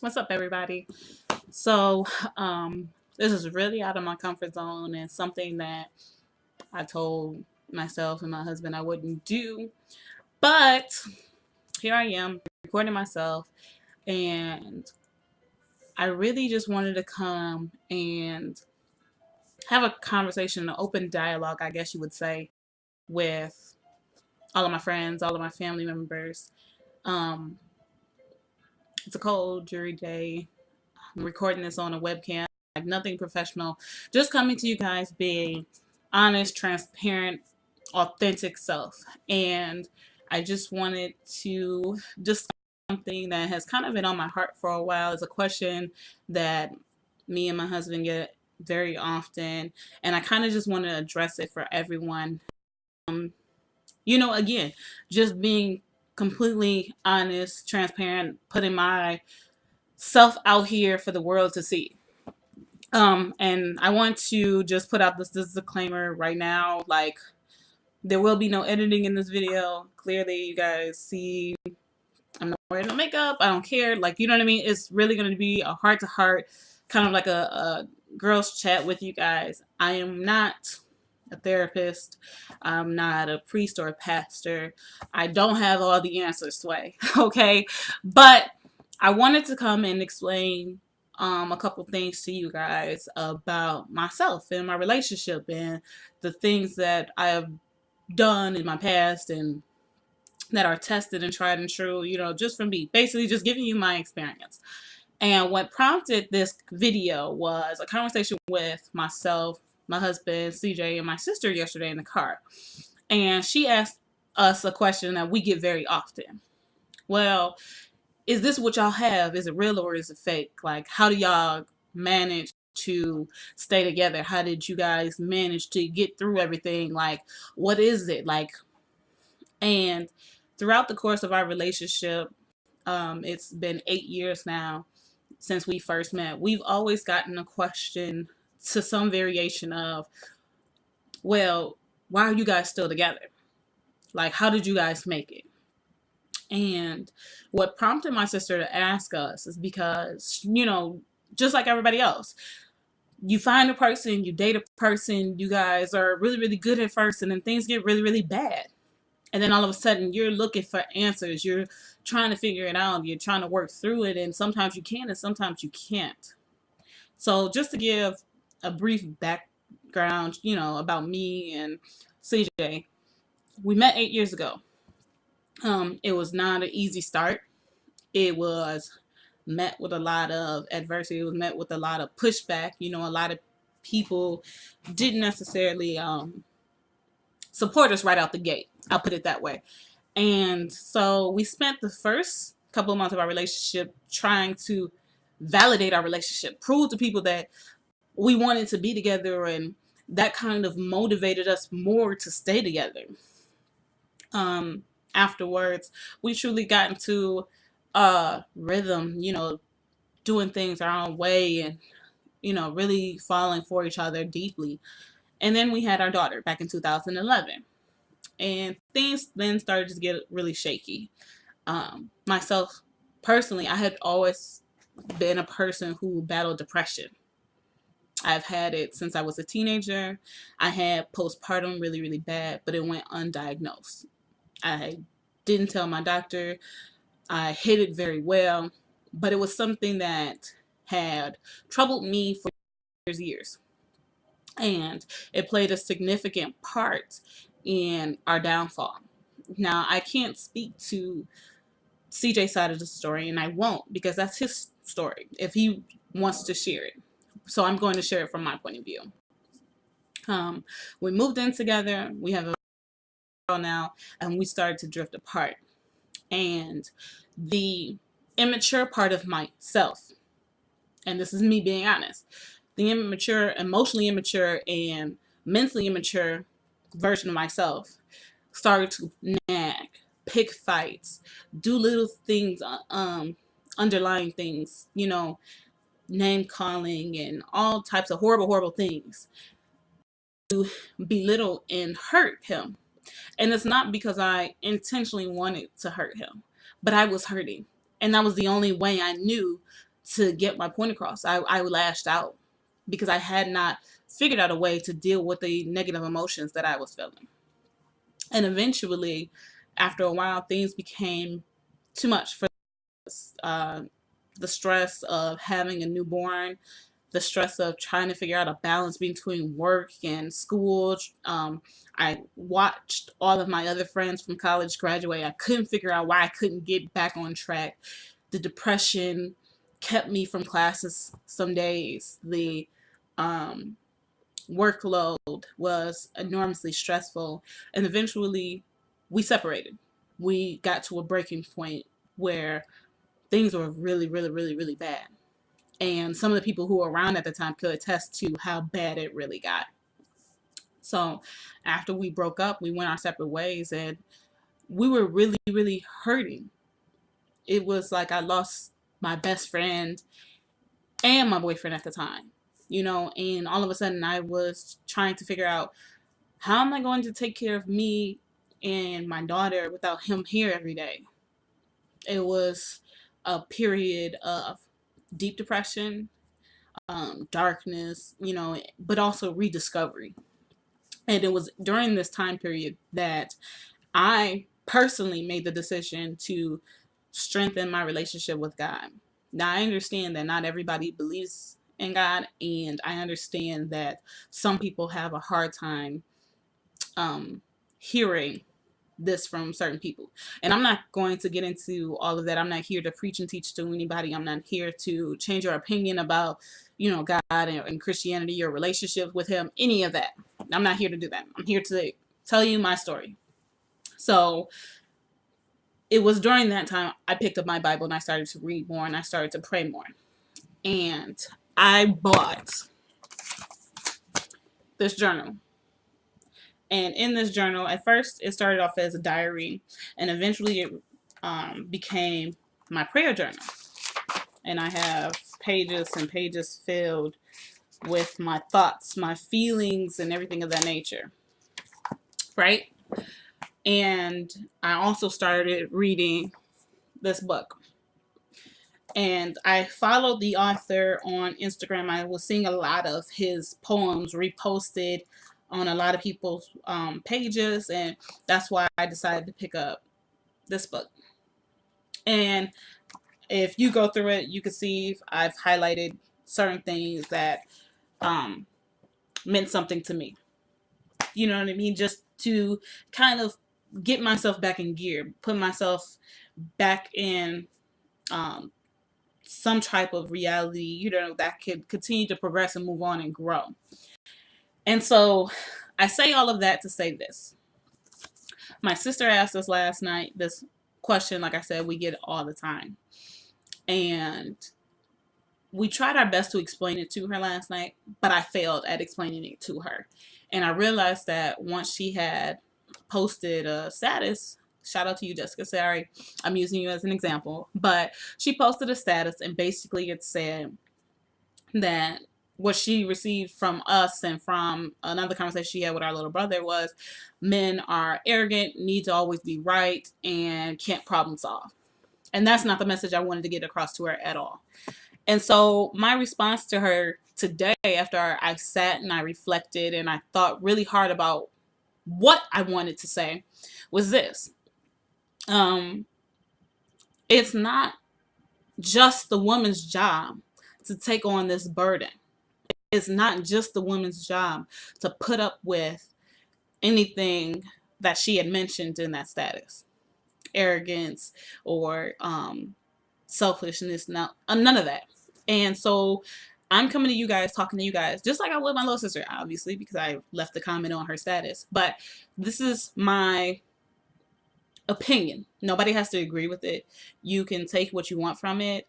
What's up, everybody? So, this is really out of my comfort zone and something that I told myself and my husband I wouldn't do. But here I am recording myself, and I really just wanted to come and have a conversation, an open dialogue, I guess you would say, with all of my friends, all of my family members. Um, it's a cold, dreary day. I'm recording this on a webcam, like nothing professional. Just coming to you guys being honest, transparent, authentic self. And I just wanted to just something that has kind of been on my heart for a while. It's a question that me and my husband get very often, and I kind of just want to address it for everyone. Again, just being completely honest, transparent, putting my self out here for the world to see. And I want to just put out this disclaimer right now. Like, there will be no editing in this video. Clearly, you guys see I'm not wearing no makeup. I don't care. Like, you know what I mean? It's really going to be a heart to heart, kind of like a girls chat with you guys. I am not a therapist. I'm not a priest or a pastor. I don't have all the answers, Sway. Okay? But I wanted to come and explain a couple things to you guys about myself and my relationship and the things that I have done in my past and that are tested and tried and true, just from me. Basically, just giving you my experience. And what prompted this video was a conversation with myself, my husband, CJ, and my sister yesterday in the car. And she asked us a question that we get very often. Well, is this what y'all have? Is it real or is it fake? Like, how do y'all manage to stay together? How did you guys manage to get through everything? Like, what is it? Like, and throughout the course of our relationship, it's been 8 years now since we first met. We've always gotten a question to some variation of, well, why are you guys still together? Like, how did you guys make it? And what prompted my sister to ask us is because, just like everybody else, you find a person, you date a person, you guys are really, really good at first, and then things get really, really bad. And then all of a sudden, you're looking for answers. You're trying to figure it out. You're trying to work through it. And sometimes you can, and sometimes you can't. So, just to give a brief background, about me and CJ, we met 8 years ago. It was not an easy start. It was met with a lot of adversity. It was met with a lot of pushback. A lot of people didn't necessarily support us right out the gate. I'll put it that way. And so we spent the first couple of months of our relationship trying to validate our relationship, prove to people that we wanted to be together, and that kind of motivated us more to stay together. Afterwards, we truly got into rhythm, doing things our own way and, really falling for each other deeply. And then we had our daughter back in 2011. And things then started to get really shaky. Myself, personally, I had always been a person who battled depression. I've had it since I was a teenager. I had postpartum really, really bad, but it went undiagnosed. I didn't tell my doctor. I hid it very well, but it was something that had troubled me for years. And it played a significant part in our downfall. Now, I can't speak to CJ's side of the story, and I won't because that's his story if he wants to share it. So I'm going to share it from my point of view. We moved in together. We have a girl now, and we started to drift apart. And the immature part of myself, and this is me being honest, the immature, emotionally immature, and mentally immature version of myself started to nag, pick fights, do little things, underlying things, name calling and all types of horrible, horrible things to belittle and hurt him. And it's not because I intentionally wanted to hurt him, but I was hurting. And that was the only way I knew to get my point across. I lashed out because I had not figured out a way to deal with the negative emotions that I was feeling. And eventually, after a while, things became too much for us. The stress of having a newborn, the stress of trying to figure out a balance between work and school. I watched all of my other friends from college graduate. I couldn't figure out why I couldn't get back on track. The depression kept me from classes some days. The um, workload was enormously stressful. And eventually, we separated. We got to a breaking point where things were really, really, really, really bad. And some of the people who were around at the time could attest to how bad it really got. So after we broke up, we went our separate ways, and we were really, really hurting. It was like I lost my best friend and my boyfriend at the time, and all of a sudden I was trying to figure out, how am I going to take care of me and my daughter without him here every day? It was a period of deep depression, darkness, but also rediscovery. And it was during this time period that I personally made the decision to strengthen my relationship with God. Now, I understand that not everybody believes in God, and I understand that some people have a hard time hearing this from certain people. And I'm not going to get into all of that. I'm not here to preach and teach to anybody. I'm not here to change your opinion about, God and Christianity, your relationship with him, any of that. I'm not here to do that. I'm here to tell you my story. So it was during that time I picked up my Bible and I started to read more and I started to pray more. And I bought this journal. And in this journal, at first it started off as a diary, and eventually it became my prayer journal. And I have pages and pages filled with my thoughts, my feelings, and everything of that nature. Right? And I also started reading this book. And I followed the author on Instagram. I was seeing a lot of his poems reposted on a lot of people's pages, and that's why I decided to pick up this book. And if you go through it, you can see I've highlighted certain things that meant something to me. You know what I mean? Just to kind of get myself back in gear, put myself back in some type of reality, that could continue to progress and move on and grow. And so I say all of that to say this. My sister asked us last night this question. Like I said, we get it all the time. And we tried our best to explain it to her last night, but I failed at explaining it to her. And I realized that once she had posted a status, shout out to you, Jessica, sorry, I'm using you as an example, but she posted a status and basically it said that what she received from us and from another conversation she had with our little brother was, men are arrogant, need to always be right, and can't problem solve. And that's not the message I wanted to get across to her at all. And so my response to her today, after I sat and I reflected and I thought really hard about what I wanted to say, was this. It's not just the woman's job to take on this burden. It's not just the woman's job to put up with anything that she had mentioned in that status. Arrogance or selfishness, none of that. And so I'm coming to you guys, talking to you guys, just like I would my little sister, obviously, because I left the comment on her status. But this is my opinion. Nobody has to agree with it. You can take what you want from it,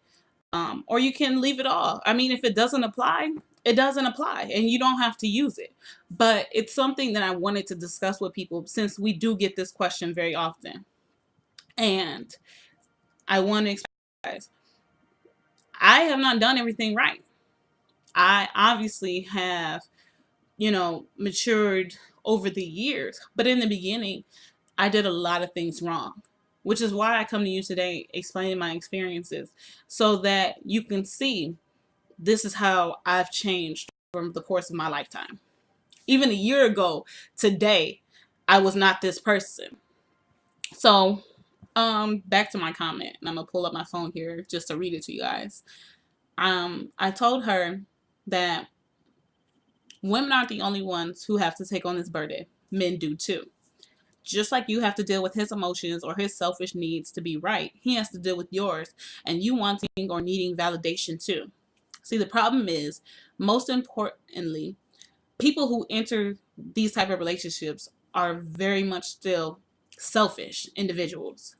or you can leave it all. I mean, if it doesn't apply, it doesn't apply, and you don't have to use it. But it's something that I wanted to discuss with people since we do get this question very often. And I want to explain to you guys, I have not done everything right. I obviously have, matured over the years. But in the beginning, I did a lot of things wrong. which is why I come to you today explaining my experiences so that you can see this is how I've changed from the course of my lifetime. Even a year ago today, I was not this person. So, back to my comment, and I'm gonna pull up my phone here just to read it to you guys. I told her that women aren't the only ones who have to take on this burden. Men do too. Just like you have to deal with his emotions or his selfish needs to be right, he has to deal with yours and you wanting or needing validation too. See, the problem is, most importantly, people who enter these type of relationships are very much still selfish individuals.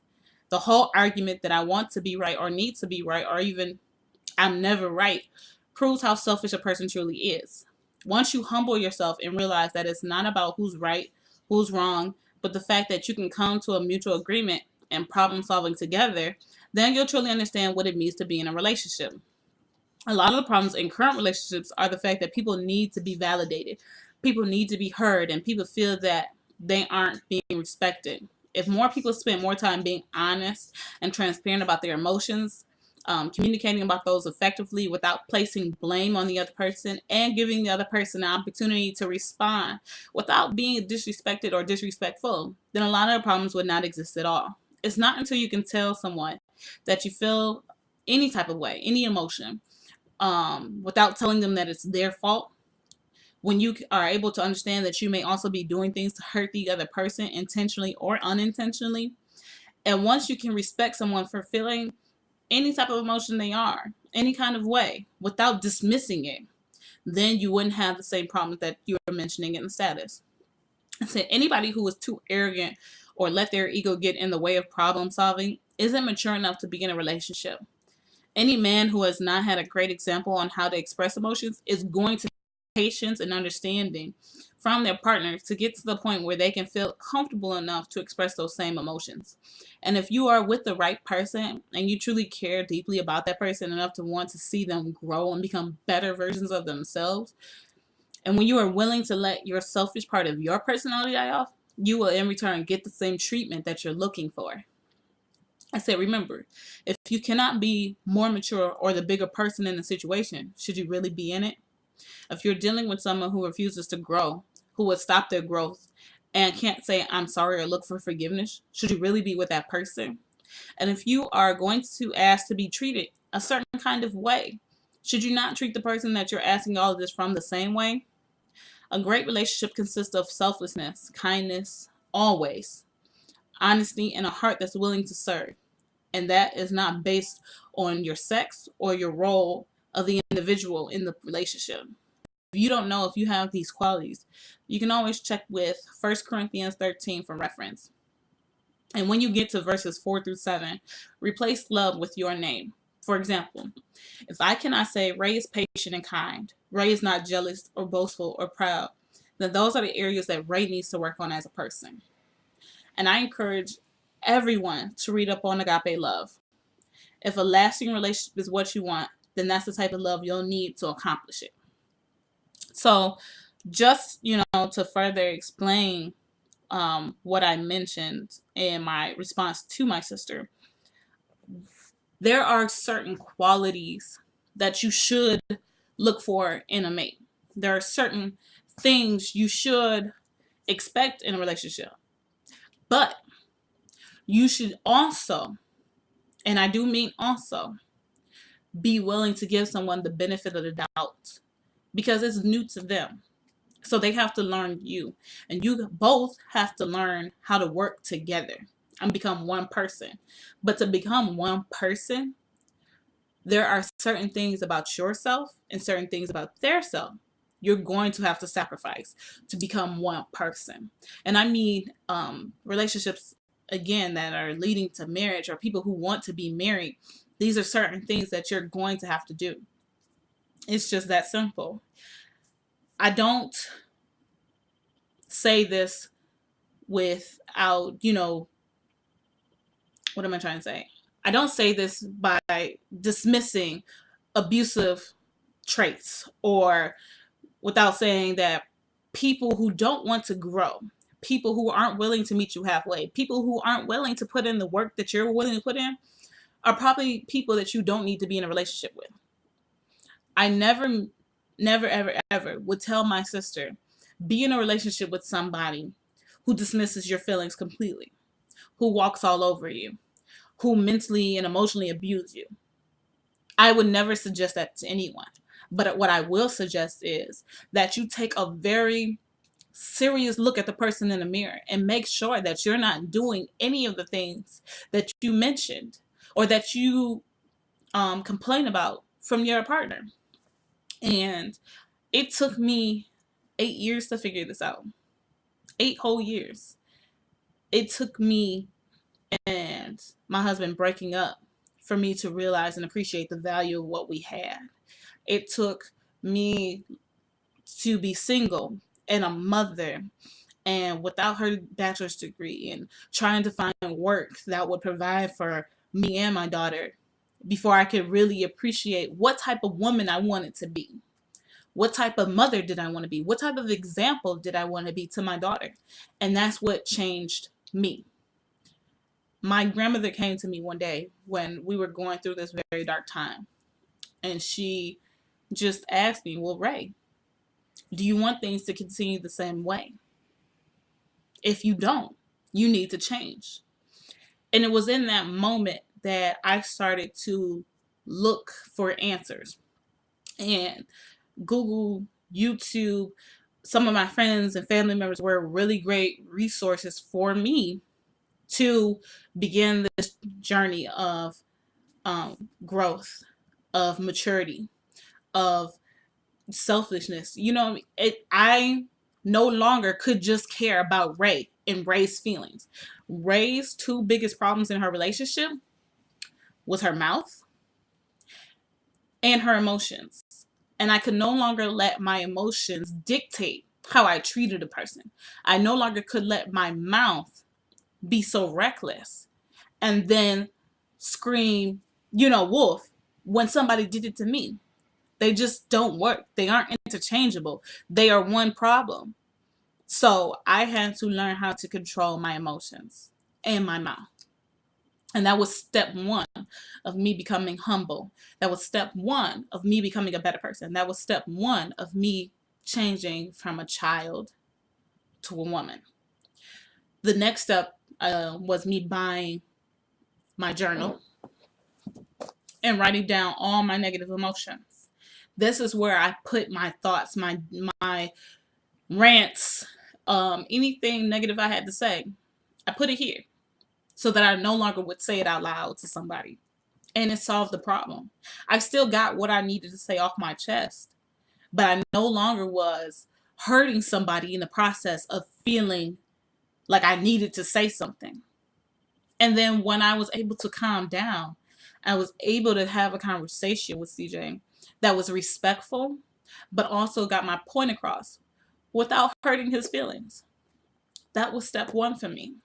The whole argument that I want to be right or need to be right or even I'm never right proves how selfish a person truly is. Once you humble yourself and realize that it's not about who's right, who's wrong, but the fact that you can come to a mutual agreement and problem solving together, then you'll truly understand what it means to be in a relationship. A lot of the problems in current relationships are the fact that people need to be validated. People need to be heard, and people feel that they aren't being respected. If more people spend more time being honest and transparent about their emotions, communicating about those effectively without placing blame on the other person, and giving the other person an opportunity to respond without being disrespected or disrespectful, then a lot of the problems would not exist at all. It's not until you can tell someone that you feel any type of way, any emotion, without telling them that it's their fault. When you are able to understand that you may also be doing things to hurt the other person intentionally or unintentionally, and once you can respect someone for feeling any type of emotion they are, any kind of way, without dismissing it, then you wouldn't have the same problems that you were mentioning in the status. I said anybody who is too arrogant or let their ego get in the way of problem solving isn't mature enough to be in a relationship. Any man who has not had a great example on how to express emotions is going to need patience and understanding from their partner to get to the point where they can feel comfortable enough to express those same emotions. And if you are with the right person and you truly care deeply about that person enough to want to see them grow and become better versions of themselves, and when you are willing to let your selfish part of your personality die off, you will in return get the same treatment that you're looking for. I said, remember, if you cannot be more mature or the bigger person in the situation, should you really be in it? If you're dealing with someone who refuses to grow, who would stop their growth, and can't say, I'm sorry or look for forgiveness, should you really be with that person? And if you are going to ask to be treated a certain kind of way, should you not treat the person that you're asking all of this from the same way? A great relationship consists of selflessness, kindness, always, honesty, and a heart that's willing to serve. And that is not based on your sex or your role of the individual in the relationship. If you don't know if you have these qualities, you can always check with 1 Corinthians 13 for reference. And when you get to verses 4 through 7, replace love with your name. For example, if I cannot say Ray is patient and kind, Ray is not jealous or boastful or proud, then those are the areas that Ray needs to work on as a person. And I encourage everyone to read up on agape love. If a lasting relationship is what you want, then that's the type of love you'll need to accomplish it. So, just to further explain what I mentioned in my response to my sister, there are certain qualities that you should look for in a mate. There are certain things you should expect in a relationship. But you should also, and I do mean also, be willing to give someone the benefit of the doubt because it's new to them. So they have to learn you, and you both have to learn how to work together and become one person. But to become one person, there are certain things about yourself and certain things about their self you're going to have to sacrifice to become one person. And I mean relationships, again, that are leading to marriage or people who want to be married. These are certain things that you're going to have to do. It's just that simple. I don't say this without, what am I trying to say? I don't say this by dismissing abusive traits or without saying that people who don't want to grow, people who aren't willing to meet you halfway, people who aren't willing to put in the work that you're willing to put in, are probably people that you don't need to be in a relationship with. I never, ever, ever would tell my sister, be in a relationship with somebody who dismisses your feelings completely, who walks all over you, who mentally and emotionally abuse you. I would never suggest that to anyone. But what I will suggest is that you take a very serious look at the person in the mirror and make sure that you're not doing any of the things that you mentioned or that you complain about from your partner. And it took me 8 years to figure this out. 8 whole years. It took me and my husband breaking up for me to realize and appreciate the value of what we had. It took me to be single and a mother and without her bachelor's degree and trying to find work that would provide for me and my daughter before I could really appreciate what type of woman I wanted to be. What type of mother did I want to be? What type of example did I want to be to my daughter? And that's what changed me. My grandmother came to me one day when we were going through this very dark time. And she just asked me, well, Ray, do you want things to continue the same way? If you don't, you need to change. And it was in that moment that I started to look for answers and Google, YouTube. Some of my friends and family members were really great resources for me to begin this journey of growth, of maturity, of selfishness. I no longer could just care about Ray and Ray's feelings. Ray's two biggest problems in her relationship was her mouth and her emotions. And I could no longer let my emotions dictate how I treated a person. I no longer could let my mouth be so reckless and then scream, wolf, when somebody did it to me. They just don't work. They aren't interchangeable. They are one problem. So I had to learn how to control my emotions and my mouth. And that was step one of me becoming humble. That was step one of me becoming a better person. That was step one of me changing from a child to a woman. The next step was me buying my journal and writing down all my negative emotions. This is where I put my thoughts, my rants, anything negative I had to say. I put it here so that I no longer would say it out loud to somebody. And it solved the problem. I still got what I needed to say off my chest, but I no longer was hurting somebody in the process of feeling like I needed to say something. And then when I was able to calm down, I was able to have a conversation with CJ that was respectful, but also got my point across without hurting his feelings. That was step one for me.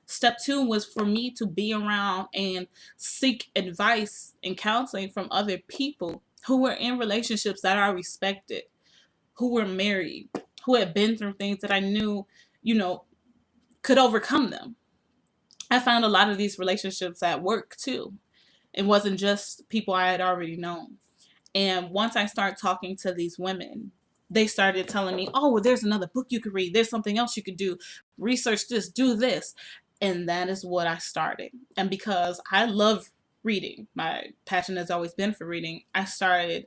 Step two was for me to be around and seek advice and counseling from other people who were in relationships that are respected, who were married, who had been through things that I knew, could overcome them. I found a lot of these relationships at work too. It wasn't just people I had already known. And once I started talking to these women, they started telling me, oh, well, there's another book you could read. There's something else you could do. Research this, do this. And that is what I started. And because I love reading, my passion has always been for reading, I started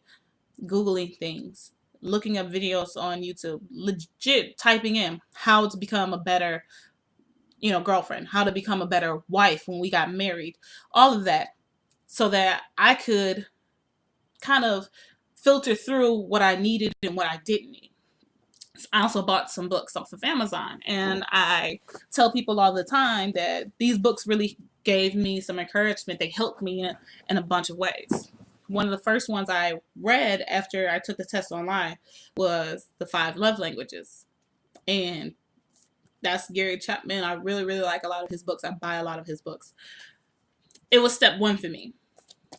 Googling things, looking up videos on YouTube, legit typing in how to become a better, girlfriend, how to become a better wife when we got married, all of that, so that I could kind of filter through what I needed and what I didn't need. I also bought some books off of Amazon, and I tell people all the time that these books really gave me some encouragement. They helped me in a bunch of ways. One of the first ones I read after I took the test online was The 5 Love Languages. And that's Gary Chapman. I really, really like a lot of his books. I buy a lot of his books. It was step one for me.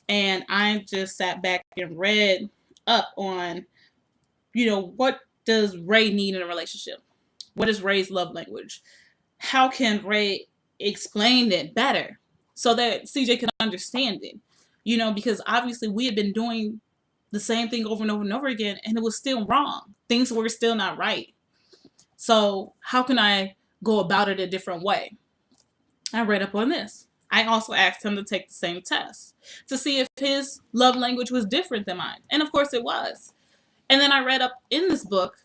And I just sat back and read up on, what does Ray need in a relationship? What is Ray's love language? How can Ray explain it better so that CJ can understand it? Because obviously we had been doing the same thing over and over and over again, and it was still wrong. Things were still not right. So how can I go about it a different way? I read up on this. I also asked him to take the same test to see if his love language was different than mine. And of course it was. And then I read up in this book,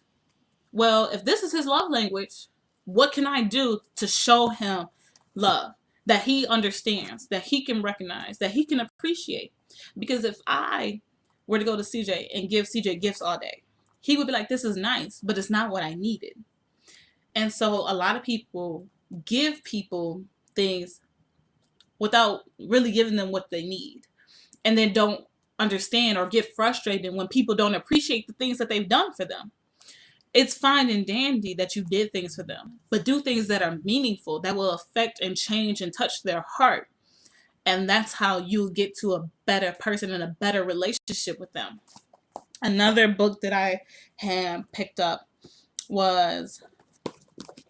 well, if this is his love language, what can I do to show him love that he understands, that he can recognize, that he can appreciate? Because if I were to go to CJ and give CJ gifts all day, he would be like, this is nice, but it's not what I needed. And so a lot of people give people things without really giving them what they need, and then don't understand or get frustrated when people don't appreciate the things that they've done for them. It's fine and dandy that you did things for them, but do things that are meaningful, that will affect and change and touch their heart. And that's how you get to a better person and a better relationship with them. Another book that I had picked up was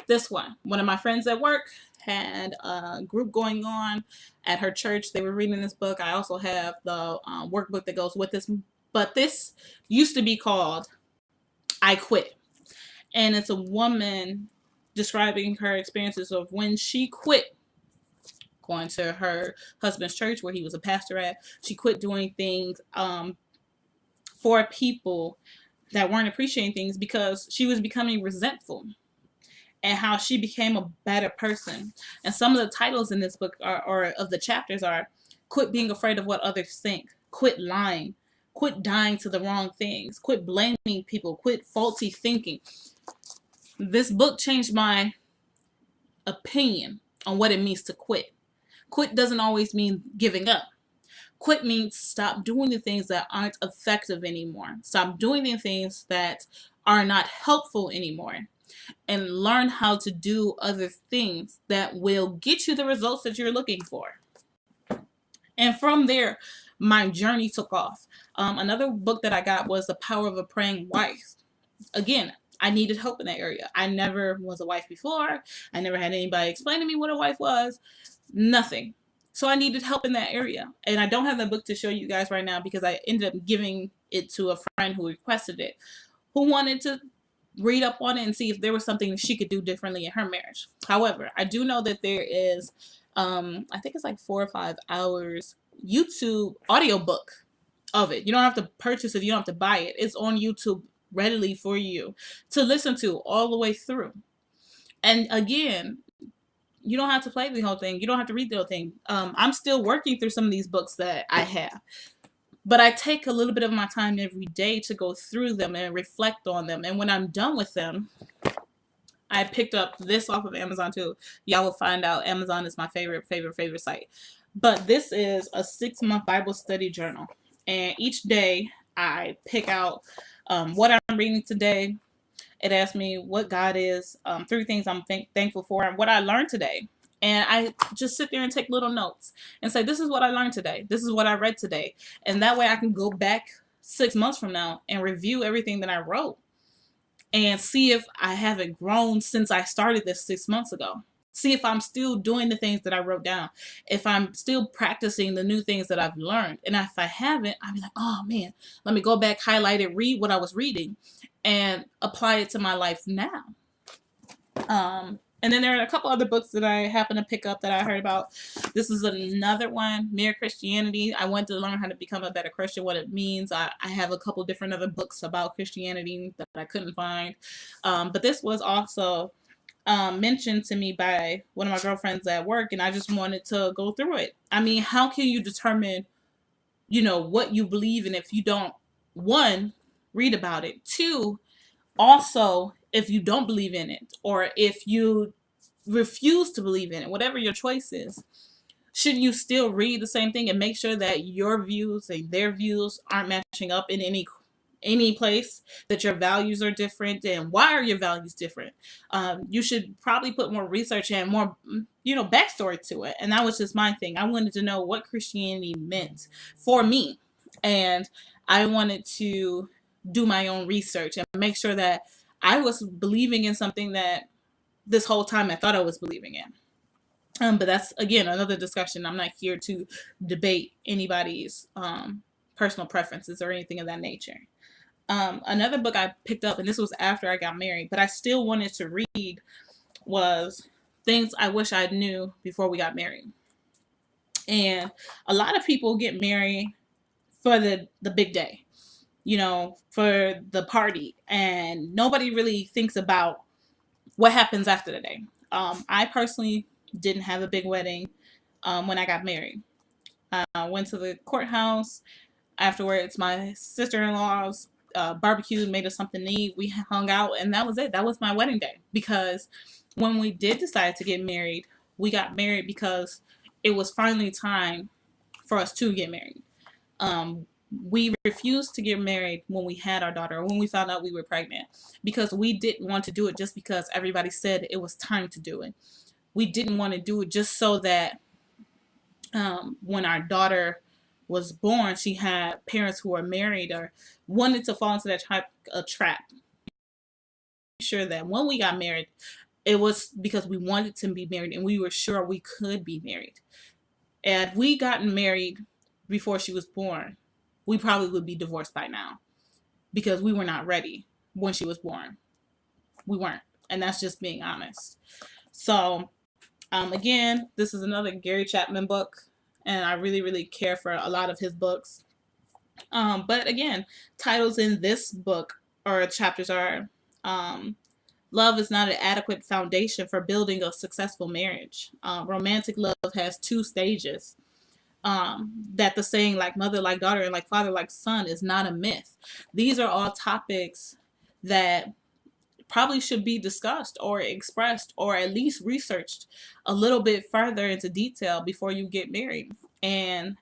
this one. One of my friends at work had a group going on at her church. They were reading this book. I also have the workbook that goes with this. But this used to be called I Quit. And it's a woman describing her experiences of when she quit going to her husband's church where he was a pastor at. She quit doing things for people that weren't appreciating things because she was becoming resentful, and how she became a better person. And some of the titles in this book or of the chapters are quit being afraid of what others think, quit lying, quit dying to the wrong things, quit blaming people, quit faulty thinking. This book changed my opinion on what it means to quit. Quit doesn't always mean giving up. Quit means stop doing the things that aren't effective anymore. Stop doing the things that are not helpful anymore. And learn how to do other things that will get you the results that you're looking for. And from there, my journey took off. Another book that I got was The Power of a Praying Wife. Again, I needed help in that area. I never was a wife before. I never had anybody explain to me what a wife was. Nothing. So I needed help in that area. And I don't have that book to show you guys right now because I ended up giving it to a friend who requested it, who wanted to read up on it and see if there was something that she could do differently in her marriage. However, I do know that there is, I think it's like 4 or 5 hours YouTube audiobook of it. You don't have to purchase it. You don't have to buy it. It's on YouTube readily for you to listen to all the way through. And again, you don't have to play the whole thing. You don't have to read the whole thing. I'm still working through some of these books that I have. But I take a little bit of my time every day to go through them and reflect on them. And when I'm done with them, I picked up this off of Amazon too. Y'all will find out Amazon is my favorite site. But this is a 6-month Bible study journal. And each day I pick out what I'm reading today. It asks me what God is, 3 things I'm thankful for, and what I learned today. And I just sit there and take little notes and say, this is what I learned today. This is what I read today. And that way I can go back 6 months from now and review everything that I wrote and see if I haven't grown since I started this 6 months ago. See if I'm still doing the things that I wrote down. If I'm still practicing the new things that I've learned. And if I haven't, I'll be like, oh man, let me go back, highlight it, read what I was reading, and apply it to my life now. And then there are a couple other books that I happen to pick up that I heard about. This is another one, Mere Christianity. I want to learn how to become a better Christian, what it means. I have a couple different other books about Christianity that I couldn't find. But this was also mentioned to me by one of my girlfriends at work, and I just wanted to go through it. I mean, how can you determine, what you believe in if you don't, 1, read about it, 2, also, if you don't believe in it, or if you refuse to believe in it, whatever your choice is, should you still read the same thing and make sure that your views and their views aren't matching up in any place, that your values are different? And why are your values different? You should probably put more research and more, backstory to it. And that was just my thing. I wanted to know what Christianity meant for me. And I wanted to do my own research and make sure that I was believing in something that this whole time I thought I was believing in. But that's again another discussion. I'm not here to debate anybody's personal preferences or anything of that nature. Another book I picked up, and this was after I got married, but I still wanted to read, was Things I Wish I Knew Before We Got Married. And a lot of people get married for the big day, for the party, and nobody really thinks about what happens after the day. I personally didn't have a big wedding when I got married. I went to the courthouse. Afterwards, my sister-in-law's barbecued, made us something to eat. We hung out, and that was it. That was my wedding day. Because when we did decide to get married, we got married because it was finally time for us to get married. We refused to get married when we had our daughter, when we found out we were pregnant, because we didn't want to do it just because everybody said it was time to do it. We didn't want to do it just so that when our daughter was born, she had parents who were married or wanted to fall into that type of trap. Sure that when we got married, it was because we wanted to be married and we were sure we could be married. And if we gotten married before she was born, we probably would be divorced by now because we were not ready when she was born. We weren't. And that's just being honest. So, again, this is another Gary Chapman book, and I really, really care for a lot of his books. But again, titles in this book or chapters are Love is not an adequate foundation for building a successful marriage. Romantic love has two stages. That the saying like mother like daughter and like father like son is not a myth. These are all topics that probably should be discussed or expressed or at least researched a little bit further into detail before you get married. And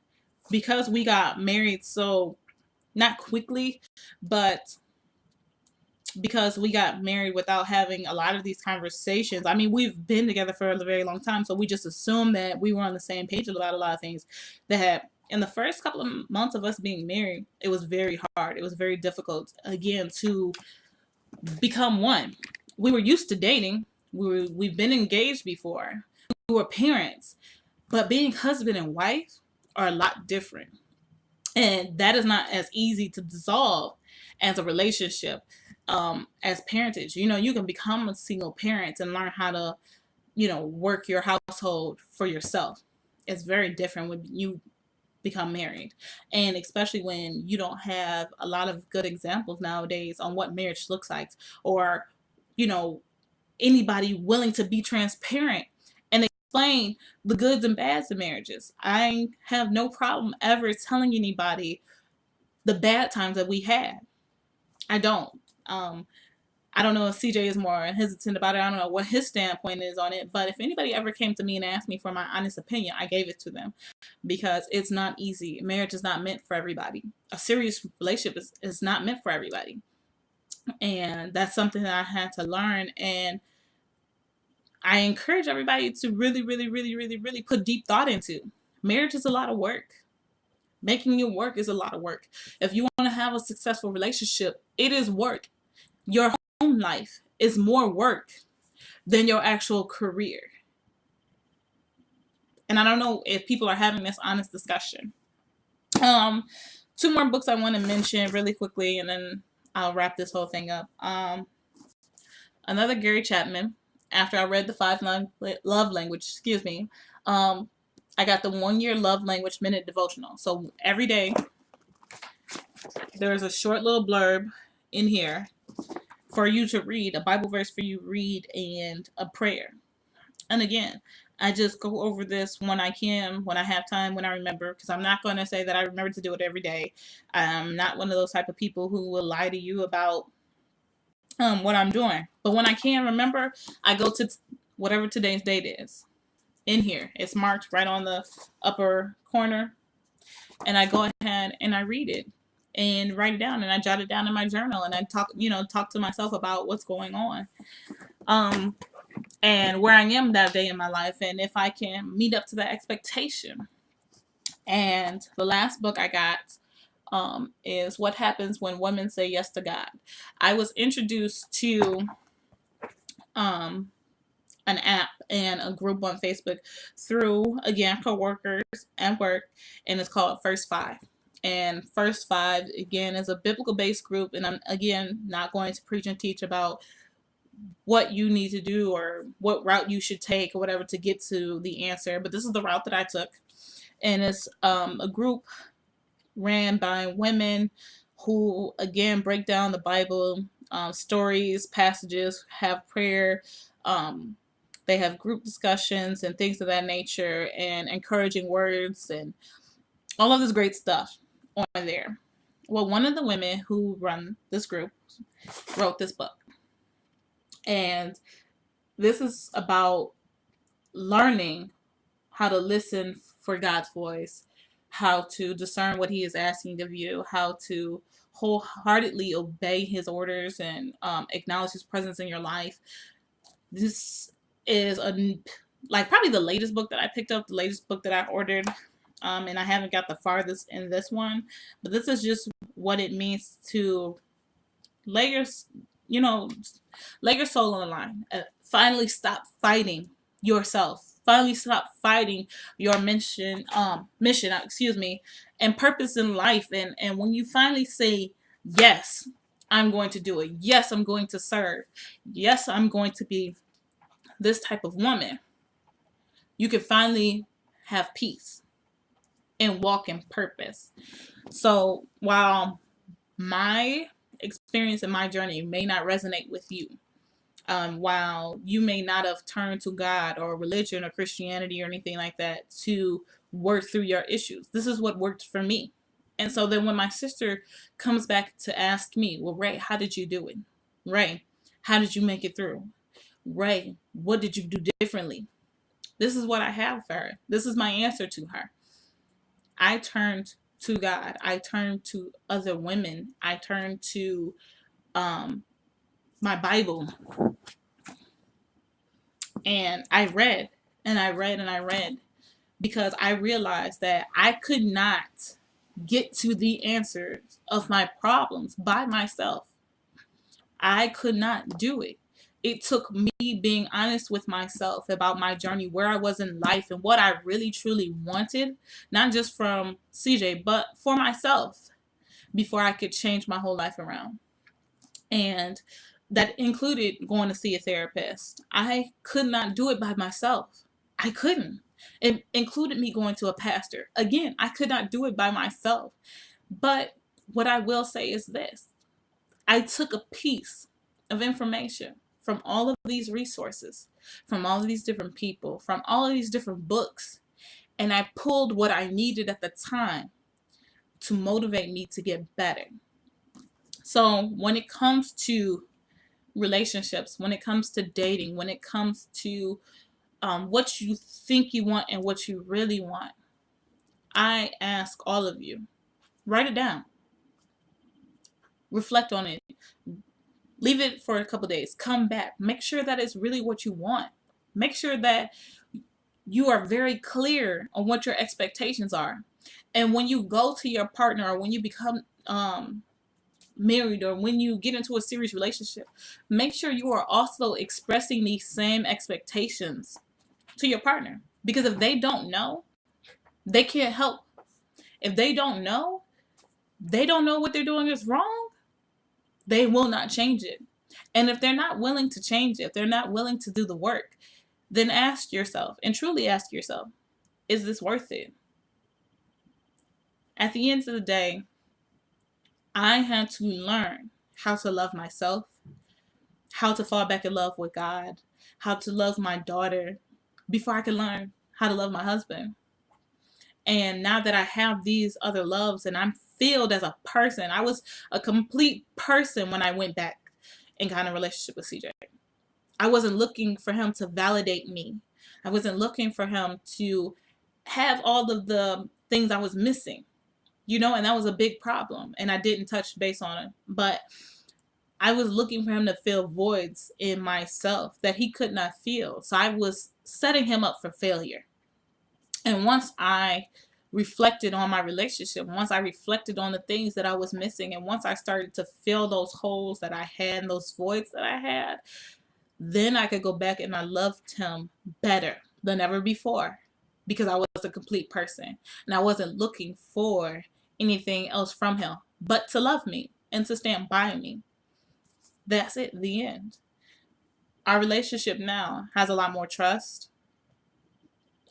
because we got married so not quickly, but because we got married without having a lot of these conversations. I mean, we've been together for a very long time, so we just assumed that we were on the same page about a lot of things that in the first couple of months of us being married, it was very hard. It was very difficult, again, to become one. We were used to dating. We've been engaged before. We were parents, but being husband and wife are a lot different. And that is not as easy to dissolve as a relationship as parentage. You can become a single parent and learn how to, work your household for yourself. It's very different when you become married. And especially when you don't have a lot of good examples nowadays on what marriage looks like, or, anybody willing to be transparent and explain the goods and bads of marriages. I have no problem ever telling anybody the bad times that we had. I don't. I don't know if CJ is more hesitant about it. I don't know what his standpoint is on it. But if anybody ever came to me and asked me for my honest opinion, I gave it to them because it's not easy. Marriage is not meant for everybody. A serious relationship is not meant for everybody. And that's something that I had to learn. And I encourage everybody to really, really, really, really, really put deep thought into. Marriage is a lot of work. Making it work is a lot of work. If you want to have a successful relationship, it is work. Your home life is more work than your actual career. And I don't know if people are having this honest discussion. Two more books I want to mention really quickly, and then I'll wrap this whole thing up. Another Gary Chapman. After I read the love language, I got the 1 year love language minute devotional. So every day there's a short little blurb in here for you to read, a Bible verse for you to read, and a prayer. And again, I just go over this when I can, when I have time, when I remember, because I'm not going to say that I remember to do it every day. I'm not one of those type of people who will lie to you about what I'm doing. But when I can remember, I go to whatever today's date is. In here, it's marked right on the upper corner, and I go ahead and I read it and write it down, and I jot it down in my journal, and I talk to myself about what's going on, and where I am that day in my life, and if I can meet up to that expectation. And the last book I got is what happens when women say yes to God. I was introduced to um, an app and a group on Facebook through, again, coworkers at work, and it's called First Five. And First Five, again, is a biblical based group. And I'm, again, not going to preach and teach about what you need to do or what route you should take or whatever to get to the answer. But this is the route that I took. And it's a group ran by women who, again, break down the Bible, stories, passages, have prayer. Um, they have group discussions and things of that nature, and encouraging words and all of this great stuff on there. Well, one of the women who run this group wrote this book. And this is about learning how to listen for God's voice, how to discern what He is asking of you, how to wholeheartedly obey His orders and acknowledge His presence in your life. This is like probably the latest book that I picked up, the latest book that I ordered, and I haven't got the farthest in this one. But this is just what it means to lay your, you know, lay your soul on the line. Finally, stop fighting yourself. Finally, stop fighting your mission, and purpose in life. And when you finally say yes, I'm going to do it. Yes, I'm going to serve. Yes, I'm going to be this type of woman. You can finally have peace and walk in purpose. So while my experience and my journey may not resonate with you, while you may not have turned to God or religion or Christianity or anything like that to work through your issues, this is what worked for me. And so then when my sister comes back to ask me, well, Ray, how did you do it? Ray, how did you make it through? Ray, what did you do differently? This is what I have for her. This is my answer to her. I turned to God. I turned to other women. I turned to my Bible. And I read and I read and I read because I realized that I could not get to the answers of my problems by myself. I could not do it. It took me being honest with myself about my journey, where I was in life, and what I really truly wanted, not just from CJ, but for myself, before I could change my whole life around. And that included going to see a therapist. I could not do it by myself. I couldn't. It included me going to a pastor. Again, I could not do it by myself. But what I will say is this: I took a piece of information from all of these resources, from all of these different people, from all of these different books, and I pulled what I needed at the time to motivate me to get better. So when it comes to relationships, when it comes to dating, when it comes to what you think you want and what you really want, I ask all of you, write it down, reflect on it, leave it for a couple days, come back, make sure that it's really what you want. Make sure that you are very clear on what your expectations are. And when you go to your partner, or when you become married, or when you get into a serious relationship, make sure you are also expressing these same expectations to your partner. Because if they don't know, they can't help. If they don't know what they're doing is wrong, they will not change it. And if they're not willing to change it, if they're not willing to do the work, then ask yourself, and truly ask yourself, is this worth it? At the end of the day, I had to learn how to love myself, how to fall back in love with God, how to love my daughter before I could learn how to love my husband. And now that I have these other loves and I'm filled as a person, I was a complete person when I went back and got in a relationship with CJ. I wasn't looking for him to validate me. I wasn't looking for him to have all of the things I was missing, and that was a big problem. And I didn't touch base on it. But I was looking for him to fill voids in myself that he could not fill. So I was setting him up for failure. And once I reflected on my relationship, once I reflected on the things that I was missing, and once I started to fill those holes that I had and those voids that I had, then I could go back and I loved him better than ever before, because I was a complete person and I wasn't looking for anything else from him but to love me and to stand by me. That's it, the end. Our relationship now has a lot more trust.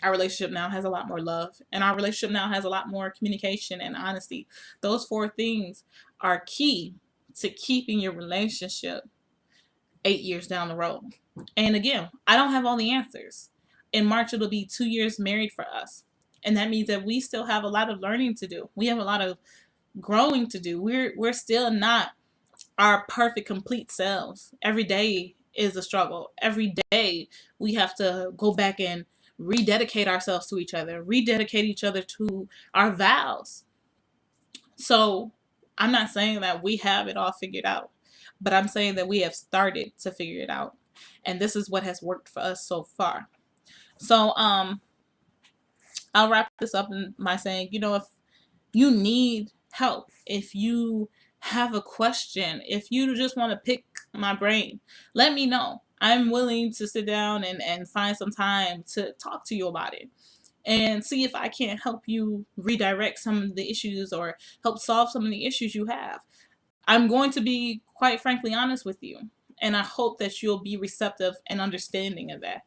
Our relationship now has a lot more love. And our relationship now has a lot more communication and honesty. Those four things are key to keeping your relationship 8 years down the road. And again, I don't have all the answers. In March, it'll be 2 years married for us. And that means that we still have a lot of learning to do. We have a lot of growing to do. We're still not our perfect, complete selves. Every day is a struggle. Every day we have to go back and rededicate ourselves to each other, rededicate each other to our vows. So I'm not saying that we have it all figured out, but I'm saying that we have started to figure it out. And this is what has worked for us so far. So I'll wrap this up by saying, if you need help, if you have a question, if you just want to pick my brain, let me know. I'm willing to sit down and find some time to talk to you about it and see if I can't help you redirect some of the issues or help solve some of the issues you have. I'm going to be quite frankly honest with you, and I hope that you'll be receptive and understanding of that.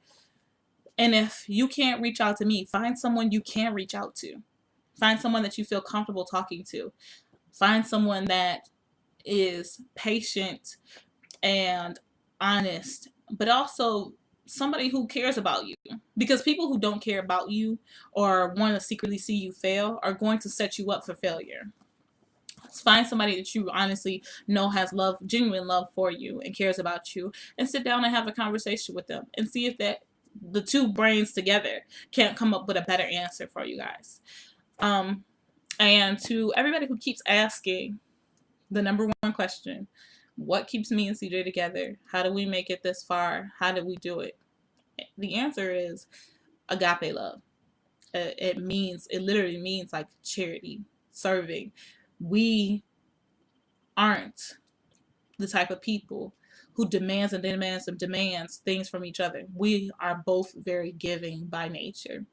And if you can't reach out to me, find someone you can reach out to. Find someone that you feel comfortable talking to. Find someone that is patient and honest, but also somebody who cares about you. Because people who don't care about you or want to secretly see you fail are going to set you up for failure. Find somebody that you honestly know has love, genuine love for you and cares about you, and sit down and have a conversation with them and see if that the two brains together can't come up with a better answer for you guys. And to everybody who keeps asking the number one question, what keeps me and CJ together? How do we make it this far? How did we do it? The answer is agape love. It literally means like charity, serving. We aren't the type of people who demands things from each other. We are both very giving by nature.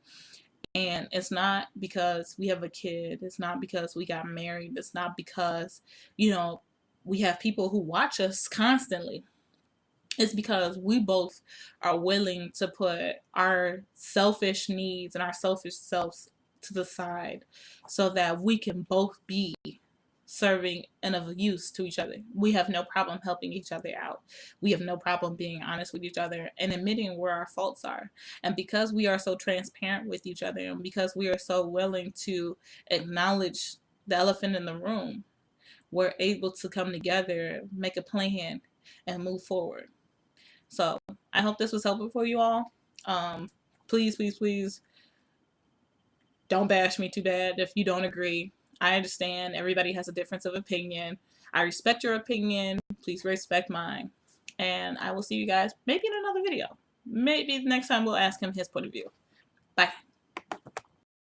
And it's not because we have a kid. It's not because we got married. It's not because, we have people who watch us constantly. It's because we both are willing to put our selfish needs and our selfish selves to the side so that we can both be serving and of use to each other. We have no problem helping each other out. We have no problem being honest with each other and admitting where our faults are. And because we are so transparent with each other, and because we are so willing to acknowledge the elephant in the room, we're able to come together, make a plan, and move forward. So I hope this was helpful for you all. Please, please, please don't bash me too bad if you don't agree. I understand everybody has a difference of opinion. I respect your opinion. Please respect mine. And I will see you guys maybe in another video. Maybe next time we'll ask him his point of view. Bye.